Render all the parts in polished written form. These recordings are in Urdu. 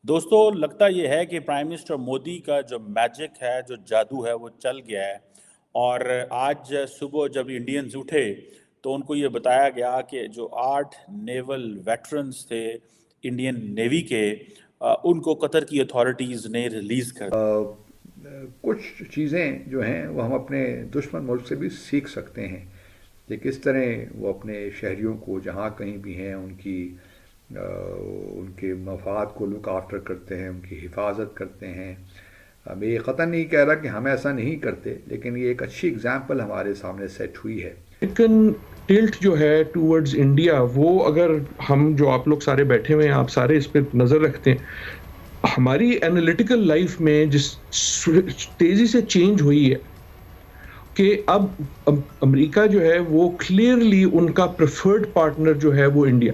دوستو لگتا یہ ہے کہ پرائم منسٹر مودی کا جو میجک ہے، جو جادو ہے وہ چل گیا ہے، اور آج صبح جب انڈینز اٹھے تو ان کو یہ بتایا گیا کہ جو 8 نیول ویٹرنز تھے انڈین نیوی کے، ان کو قطر کی اتھارٹیز نے ریلیز کر کچھ چیزیں جو ہیں وہ ہم اپنے دشمن ملک سے بھی سیکھ سکتے ہیں کہ کس طرح وہ اپنے شہریوں کو جہاں کہیں بھی ہیں ان کے مفاد کو لک آفٹر کرتے ہیں، ان کی حفاظت کرتے ہیں۔ میں یہ قطعا نہیں کہہ رہا کہ ہم ایسا نہیں کرتے، لیکن یہ ایک اچھی اگزامپل ہمارے سامنے سیٹ ہوئی ہے۔ لیکن ٹلٹ جو ہے ٹورڈز انڈیا، وہ اگر ہم جو آپ لوگ سارے بیٹھے ہوئے ہیں، آپ سارے اس پہ نظر رکھتے ہیں، ہماری اینالیٹیکل لائف میں جس تیزی سے چینج ہوئی ہے کہ اب امریکہ جو ہے وہ کلیئرلی ان کا پریفرڈ پارٹنر جو ہے وہ انڈیا۔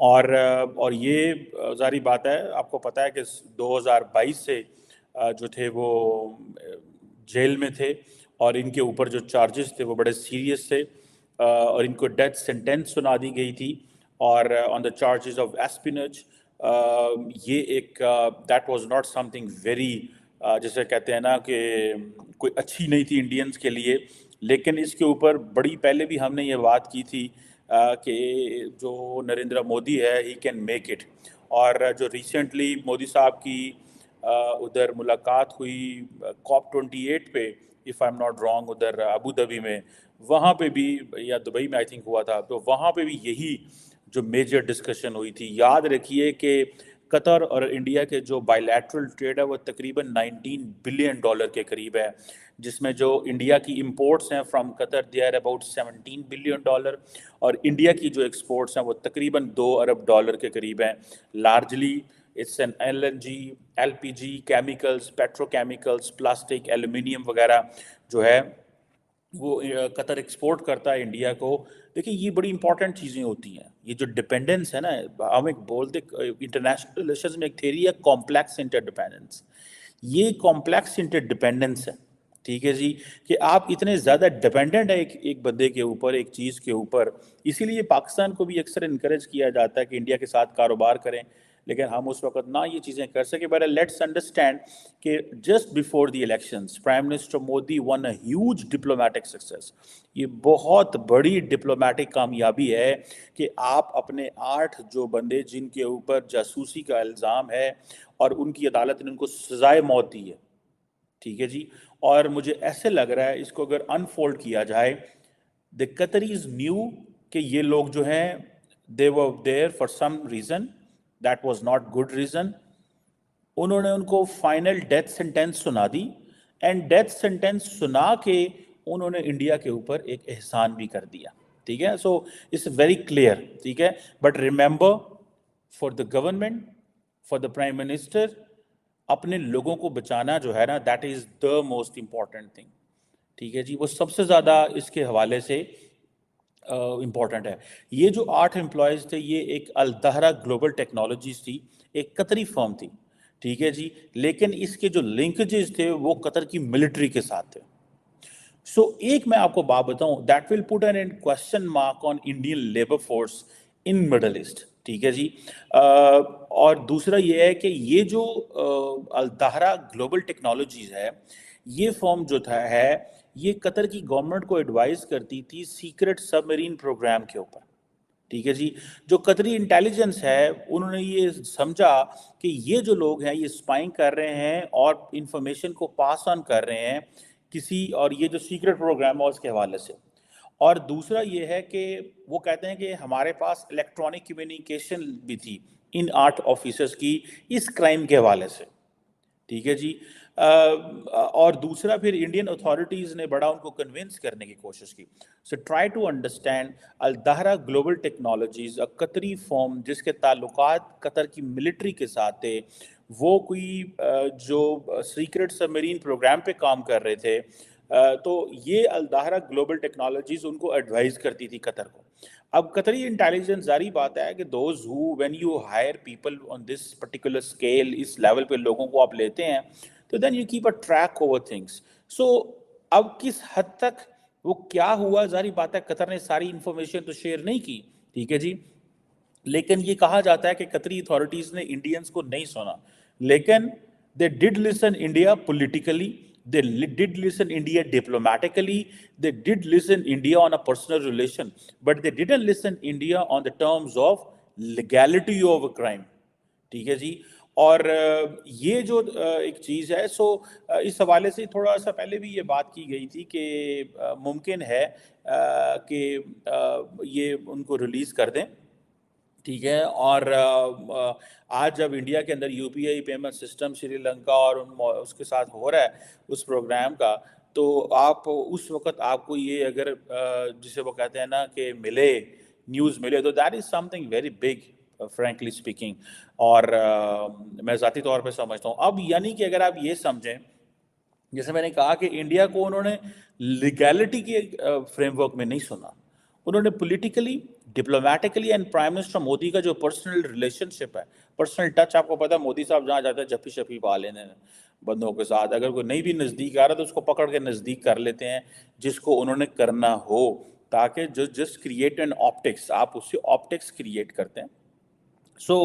اور یہ ظاہری بات ہے، آپ کو پتہ ہے کہ 2022 سے جو تھے وہ جیل میں تھے، اور ان کے اوپر جو چارجز تھے وہ بڑے سیریس تھے، اور ان کو ڈیتھ سینٹینس سنا دی گئی تھی، اور آن دا چارجز آف ایسپینج۔ یہ ایک that was not some thing very, جیسے کہتے ہیں نا کہ کوئی اچھی نہیں تھی انڈینز کے لیے، لیکن اس کے اوپر بڑی پہلے بھی ہم نے یہ بات کی تھی کہ جو نریندر مودی ہے ہی کین میک اٹ۔ اور جو ریسنٹلی مودی صاحب کی ادھر ملاقات ہوئی COP28 پہ، if I am not wrong, ادھر ابو دھابی میں، وہاں پہ بھی، یا دبئی میں آئی تھنک ہوا تھا، تو وہاں پہ بھی یہی جو میجر ڈسکشن ہوئی تھی۔ یاد رکھیے کہ قطر اور انڈیا کے جو بائی لیٹرل ٹریڈ ہے وہ تقریباً $19 بلین کے قریب ہے، جس میں جو انڈیا کی امپورٹس ہیں from Qatar they are about $17 billion, اور انڈیا کی جو ایکسپورٹس ہیں وہ تقریباً $2 ارب کے قریب ہیں۔ Largely it's an LNG، LPG، chemicals, petrochemicals, plastic, aluminium وغیرہ جو ہے وہ قطر ایکسپورٹ کرتا ہے انڈیا کو۔ دیکھیں یہ بڑی امپورٹنٹ چیزیں ہوتی ہیں، یہ جو ڈپینڈنس ہے نا، ہم ایک بولتے انٹرنیشنل ریلیشنز میں ایک تھیوری ہے کمپلیکس انٹر ڈپینڈنس، یہ کمپلیکس انٹر ڈپینڈنس ہے، ٹھیک ہے جی، کہ آپ اتنے زیادہ ڈپینڈنٹ ہیں ایک بندے کے اوپر، ایک چیز کے اوپر۔ اسی لیے پاکستان کو بھی اکثر انکریج کیا جاتا ہے کہ انڈیا کے ساتھ کاروبار کریں، لیکن ہم اس وقت نہ یہ چیزیں کر سکے۔ بٹ لیٹس انڈرسٹینڈ کہ just before the elections prime minister Modi one a huge diplomatic success. یہ بہت بڑی ڈپلومیٹک کامیابی ہے کہ آپ اپنے 8 جو بندے جن کے اوپر جاسوسی کا الزام ہے اور ان کی عدالت نے ان کو سزائے موت دی ہے، ٹھیک ہے جی، اور مجھے ایسے لگ رہا ہے اس کو اگر انفولڈ کیا جائے، the Qataris knew کہ یہ لوگ جو ہیں they were there for some reason that was not good reason۔ انہوں نے ان کو فائنل ڈیتھ سینٹینس سنا دی، اینڈ ڈیتھ سینٹینس سنا کے انہوں نے انڈیا کے اوپر ایک احسان بھی کر دیا، ٹھیک ہے۔ سو اٹس ویری کلیئر، ٹھیک ہے، but remember for the government, for the prime minister, اپنے لوگوں کو بچانا جو ہے نا، that is the most important thing, ٹھیک ہے جی، وہ سب سے زیادہ اس کے حوالے سے امپورٹنٹ ہے۔ یہ جو 8 امپلائیز تھے یہ ایک الدہرا گلوبل ٹیکنالوجیز تھی، ایک قطری فرم تھی، ٹھیک ہے جی، لیکن اس کے جو لنکیجز تھے وہ قطر کی ملٹری کے ساتھ تھے۔ سو ایک میں آپ کو بات بتاؤں، that will put an question mark on Indian labour force in Middle East, ٹھیک ہے جی۔ اور دوسرا یہ ہے کہ یہ جو الدہرا گلوبل ٹیکنالوجیز ہے، یہ فرم جو ہے یہ قطر کی گورنمنٹ کو ایڈوائز کرتی تھی سیکرٹ سب میرین پروگرام کے اوپر، ٹھیک ہے جی۔ جو قطری انٹیلیجنس ہے انہوں نے یہ سمجھا کہ یہ جو لوگ ہیں یہ اسپائنگ کر رہے ہیں اور انفارمیشن کو پاس آن کر رہے ہیں کسی، اور یہ جو سیکرٹ پروگرام ہے اس کے حوالے سے۔ اور دوسرا یہ ہے کہ وہ کہتے ہیں کہ ہمارے پاس الیکٹرانک کمیونیکیشن بھی تھی ان 8 آفیسرز کی اس کرائم کے حوالے سے، ٹھیک ہے جی۔ اور دوسرا پھر انڈین اتھارٹیز نے بڑا ان کو کنونس کرنے کی کوشش کی. So try to understand Al Dahra global technologies قطری فرم جس کے تعلقات قطر کی ملٹری کے ساتھ تھے, وہ کوئی جو سیکرٹ سب مرین پروگرام پہ کام کر رہے تھے, تو یہ الدہرا گلوبل ٹیکنالوجیز ان کو ایڈوائز کرتی تھی قطر کو. اب قطری انٹیلیجنس ظاہری بات ہے کہ those who when you hire people on this particular scale, اس لیول پہ لوگوں کو آپ لیتے ہیں, تو then you keep a track over things. So اب کس حد تک وہ کیا ہوا, ظاہری بات ہے قطر نے ساری انفارمیشن تو شیئر نہیں کی, ٹھیک ہے جی, لیکن یہ کہا جاتا ہے کہ قطری اتھارٹیز نے انڈینس کو نہیں سنا, لیکن they did listen India politically, they did listen India diplomatically, they did listen India on a personal relation, but they didn't listen India on the terms of legality of a crime. ٹھیک ہے جی. اور یہ جو ایک چیز ہے, سو اس حوالے سے تھوڑا سا پہلے بھی یہ بات کی گئی تھی کہ ممکن ہے کہ یہ ان کو ریلیز کر دیں, ٹھیک ہے. اور آج جب انڈیا کے اندر یو پی آئی پیمنٹ سسٹم سری لنکا اور اس کے ساتھ ہو رہا ہے اس پروگرام کا, تو آپ اس وقت آپ کو یہ اگر جسے وہ کہتے ہیں نا کہ ملے, نیوز ملے, تو that is some thing very big frankly speaking. اور میں ذاتی طور پہ سمجھتا ہوں اب, یعنی کہ اگر آپ یہ سمجھیں, جیسے میں نے کہا کہ انڈیا کو انہوں نے لیگیلٹی کے فریم ورک میں نہیں سنا, انہوں نے politically, diplomatically, and prime minister Modi کا جو پرسنل ریلیشن شپ ہے, پرسنل ٹچ, آپ کو پتا ہے مودی صاحب جہاں جاتے ہیں جپی شپی پا لینے بندوں کے ساتھ, اگر کوئی نہیں بھی نزدیک آ رہا تو اس کو پکڑ کے نزدیک کر لیتے ہیں جس کو انہوں نے کرنا ہو, تاکہ جسٹ کریٹ این آپٹکس, آپ اس سے آپٹکس کریٹ کرتے ہیں. سو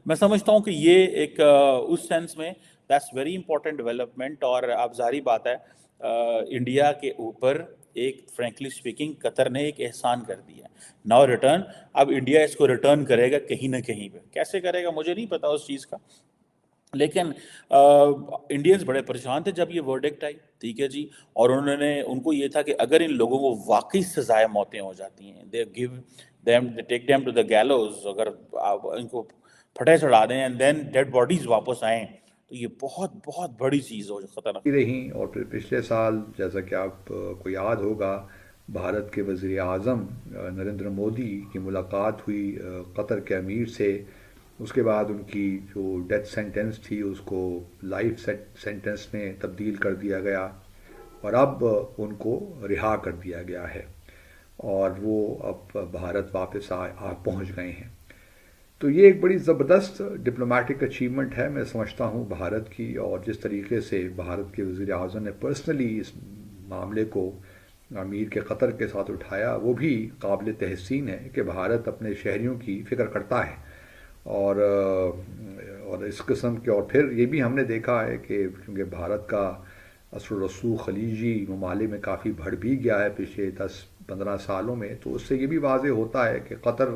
میں سمجھتا ہوں کہ یہ ایک اس سینس میں دیٹس ویری امپورٹنٹ ڈیولپمنٹ. اور اب ظاہری بات ہے انڈیا کے اوپر ایک فرینکلی اسپیکنگ قطر نے ایک احسان کر دیا, ناؤ ریٹرن, اب انڈیا اس کو ریٹرن کرے گا کہیں نہ کہیں پہ, کیسے کرے گا مجھے نہیں پتا اس چیز کا, لیکن انڈینز بڑے پریشان تھے جب یہ ورڈکٹ آئی, ٹھیک ہے جی. اور انہوں نے, ان کو یہ تھا کہ اگر ان لوگوں کو واقعی سزائے موتیں ہو جاتی ہیں, they gave them, they take them to the gallows, اگر آپ ان کو پھٹے چڑھا دیں اینڈ دین ڈیڈ باڈیز واپس آئیں, تو یہ بہت بہت بڑی چیز ہو جو خطرناک رہی. اور پھر پچھلے سال جیسا کہ آپ کو یاد ہوگا, بھارت کے وزیر اعظم نریندر مودی کی ملاقات ہوئی قطر کے امیر سے, اس کے بعد ان کی جو ڈیتھ سینٹنس تھی اس کو لائف سینٹنس میں تبدیل کر دیا گیا, اور اب ان کو رہا کر دیا گیا ہے, اور وہ اب بھارت واپس پہنچ گئے ہیں. تو یہ ایک بڑی زبردست ڈپلومیٹک اچیومنٹ ہے میں سمجھتا ہوں بھارت کی, اور جس طریقے سے بھارت کے وزیر اعظم نے پرسنلی اس معاملے کو امیر کے قطر کے ساتھ اٹھایا, وہ بھی قابل تحسین ہے کہ بھارت اپنے شہریوں کی فکر کرتا ہے. اور اس قسم کے, اور پھر یہ بھی ہم نے دیکھا ہے کہ کیونکہ بھارت کا اثر و رسوخ خلیجی ممالک میں کافی بڑھ بھی گیا ہے پچھلے 10-15 سالوں میں, تو اس سے یہ بھی واضح ہوتا ہے کہ قطر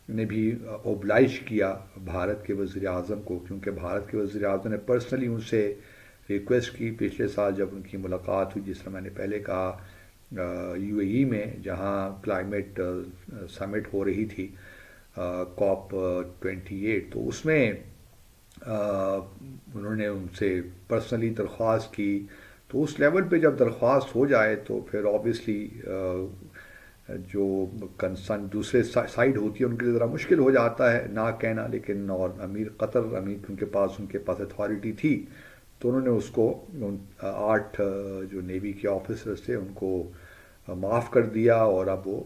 نے بھی اوبلائش کیا بھارت کے وزیر اعظم کو, کیونکہ بھارت کے وزیر اعظم نے پرسنلی ان سے ریکویسٹ کی پچھلے سال جب ان کی ملاقات ہوئی, جس طرح میں نے پہلے کہا یو اے ای میں, جہاں کلائمیٹ سمٹ ہو رہی تھی COP 28, تو اس میں انہوں نے ان سے پرسنلی درخواست کی. تو اس لیول پہ جب درخواست ہو جائے تو پھر آبویسلی جو کنسرن دوسرے سائڈ ہوتی ہے ان کے لیے ذرا مشکل ہو جاتا ہے نہ کہنا, لیکن اور امیر قطر, امیر ان کے پاس اتھارٹی تھی, تو انہوں نے اس کو 8 جو نیوی کے آفیسرز تھے ان کو معاف کر دیا, اور اب وہ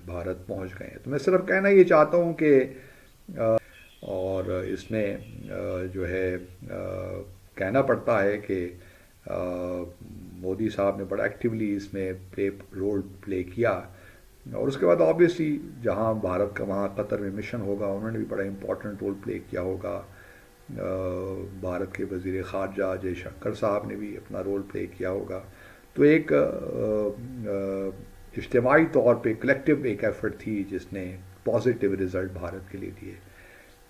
بھارت پہنچ گئے ہیں. تو میں صرف کہنا یہ چاہتا ہوں کہ اور اس میں جو ہے کہنا پڑتا ہے کہ مودی صاحب نے بڑا ایکٹیولی اس میں رول پلے کیا, اور اس کے بعد آبویسلی جہاں بھارت کا وہاں قطر میں مشن ہوگا انہوں نے بھی بڑا امپورٹنٹ رول پلے کیا ہوگا. بھارت کے وزیر خارجہ جے شنکر صاحب نے بھی اپنا رول پلے کیا ہوگا. تو ایک اجتماعی طور پہ کلیکٹیو ایک ایفرٹ تھی جس نے پازیٹیو رزلٹ بھارت کے لیے دیے.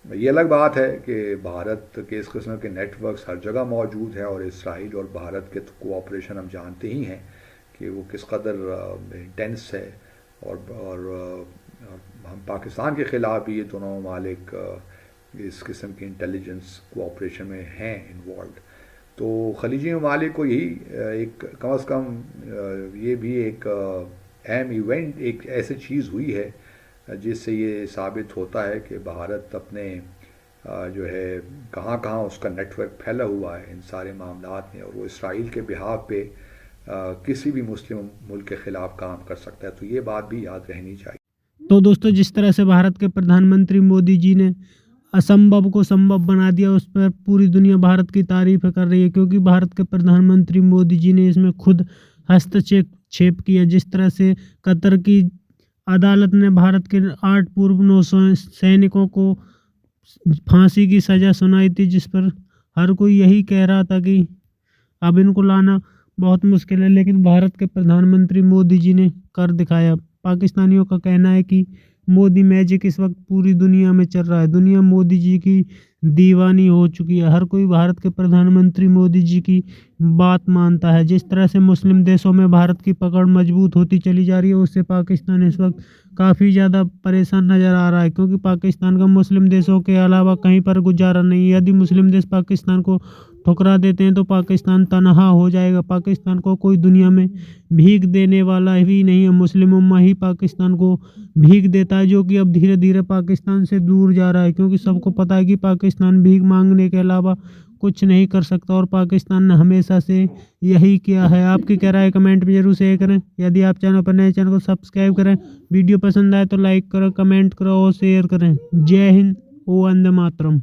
یہ الگ بات ہے کہ بھارت کے اس قسم کے نیٹ ورکس ہر جگہ موجود ہیں, اور اسرائیل اور بھارت کے کوآپریشن ہم جانتے ہی ہیں کہ وہ کس قدر انٹینس ہے, اور ہم پاکستان کے خلاف بھی یہ دونوں ممالک اس قسم کی انٹیلیجنس کوآپریشن میں ہیں انوالوڈ. تو خلیجی ممالک کو یہی ایک کم از کم یہ بھی ایک اہم ایونٹ، ایک ایسی چیز ہوئی ہے جس سے یہ ثابت ہوتا ہے کہ بھارت اپنے جو ہے کہاں کہاں اس کا نیٹ ورک پھیلا ہوا ہے ان سارے معاملات میں، اور وہ اسرائیل کے بہاف پہ کسی بھی مسلم ملک کے خلاف کام کر سکتا ہے. تو یہ بات بھی یاد رہنی چاہیے. تو دوستو جس طرح سے بھارت کے پردھان منتری مودی جی نے اسمبھو کو سمبھو بنا دیا، اس پر پوری دنیا بھارت کی تعریف کر رہی ہے، کیونکہ بھارت کے پردھان منتری مودی جی نے اس میں خود ہستچیپ کیا. جس طرح سے قطر کی عدالت نے بھارت کے 8 پورو نو سینکوں کو پھانسی کی سزا سنائی تھی، جس پر ہر کوئی یہی کہہ رہا تھا کہ اب ان کو لانا بہت مشکل ہے، لیکن بھارت کے پردھان منتری مودی جی نے کر دکھایا. پاکستانیوں کا کہنا ہے کہ مودی میجک اس وقت پوری دنیا میں چل رہا ہے، دنیا مودی جی کی دیوانی ہو چکی ہے، ہر کوئی بھارت کے پردھان منتری مودی جی کی بات مانتا ہے. جس طرح سے مسلم دیشوں میں بھارت کی پکڑ مضبوط ہوتی چلی جا رہی ہے، اس سے پاکستان اس وقت کافی زیادہ پریشان نظر آ رہا ہے، کیونکہ پاکستان کا مسلم دیشوں کے علاوہ کہیں پر گزارا نہیں ہے. یدی مسلم دیش پاکستان کو ٹھکرا دیتے ہیں تو پاکستان تنہا ہو جائے گا، پاکستان کو کوئی دنیا میں بھیک دینے والا ہی نہیں ہے، مسلم امہ ہی پاکستان کو بھیک دیتا ہے، جو کہ اب دھیرے دھیرے پاکستان سے دور جا رہا ہے، کیونکہ سب کو پتہ ہے کہ پاکستان بھیک مانگنے کے علاوہ کچھ نہیں کر سکتا، اور پاکستان نے ہمیشہ سے یہی کیا ہے. آپ کی کیا رائے ہے کمنٹ میں ضرور شیئر کریں. یدی آپ چینل پر نئے، چینل کو سبسکرائب کریں، ویڈیو پسند آئے تو لائک کرو، کمنٹ کرو اور شیئر کریں. جے ہند، وندے ماترم.